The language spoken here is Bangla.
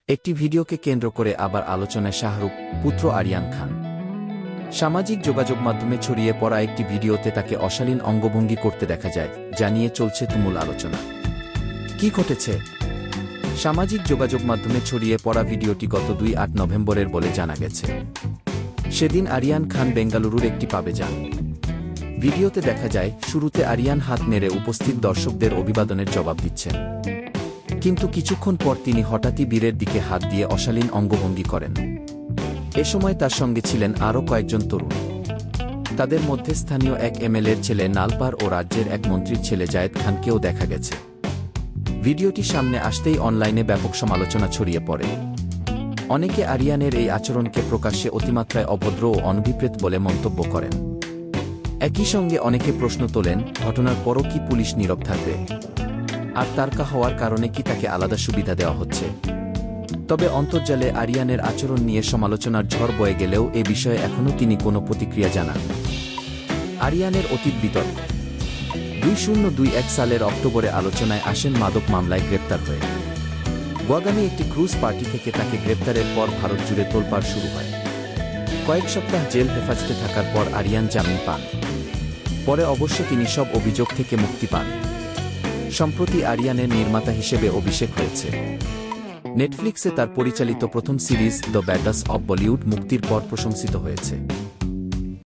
একটি ভিডিওকে কেন্দ্র করে আবার আলোচনায় শাহরুখ পুত্র আরিয়ান খান। সামাজিক যোগাযোগ মাধ্যমে ছড়িয়ে পড়া একটি ভিডিওতে তাকে অশালীন অঙ্গভঙ্গি করতে দেখা যায়, যা নিয়ে চলছে তুমুল আলোচনা। কি ঘটেছে? সামাজিক যোগাযোগ মাধ্যমে ছড়িয়ে পড়া ভিডিওটি গত 2 নভেম্বরের বলে জানা গেছে। সেদিন আরিয়ান খান বেঙ্গালুরুর একটি পাবে যান। ভিডিওতে দেখা যায়, শুরুতে আরিয়ান হাত নেড়ে উপস্থিত দর্শকদের অভিবাদনের জবাব দিচ্ছেন, কিন্তু কিছুক্ষণ পর তিনি হঠাৎই বীরের দিকে হাত দিয়ে অশালীন অঙ্গভঙ্গি করেন। এ সময় তার সঙ্গে ছিলেন আরও কয়েকজন তরুণ। তাদের মধ্যে স্থানীয় এক এমএলএর ছেলে নালপার ও রাজ্যের এক মন্ত্রীর ছেলে জায়েদ খানকেও দেখা গেছে। ভিডিওটি সামনে আসতেই অনলাইনে ব্যাপক সমালোচনা ছড়িয়ে পড়ে। অনেকে আরিয়ানের এই আচরণকে প্রকাশ্যে অতিমাত্রায় অভদ্র ও অনভিপ্রেত বলে মন্তব্য করেন। একই সঙ্গে অনেকে প্রশ্ন তোলেন, ঘটনার পরও কি পুলিশ নীরব থাকবে? আর তারকা হওয়ার কারণে কি তাকে আলাদা সুবিধা দেওয়া হচ্ছে? তবে অন্তর্জালে আরিয়ানের আচরণ নিয়ে সমালোচনার ঝড় বয়ে গেলেও এ বিষয়ে এখনও তিনি কোনো প্রতিক্রিয়া জানান। আরিয়ানের অতীত বিতর্ক। 2021 সালের অক্টোবরে আলোচনায় আসেন মাদক মামলায় গ্রেপ্তার হয়ে। গোয়াগামী একটি ক্রুজ পার্টি থেকে তাকে গ্রেপ্তারের পর ভারত জুড়ে তোলপাড় শুরু হয়। কয়েক সপ্তাহ জেল হেফাজতে থাকার পর আরিয়ান জামিন পান। পরে অবশ্য তিনি সব অভিযোগ থেকে মুক্তি পান। সম্প্রতি আরিয়ানের নির্মাতা হিসেবে অভিষেক হয়েছে। নেটফ্লিক্সে তার পরিচালিত প্রথম series the badass of Bollywood মুক্তির পর প্রশংসিত হয়েছে।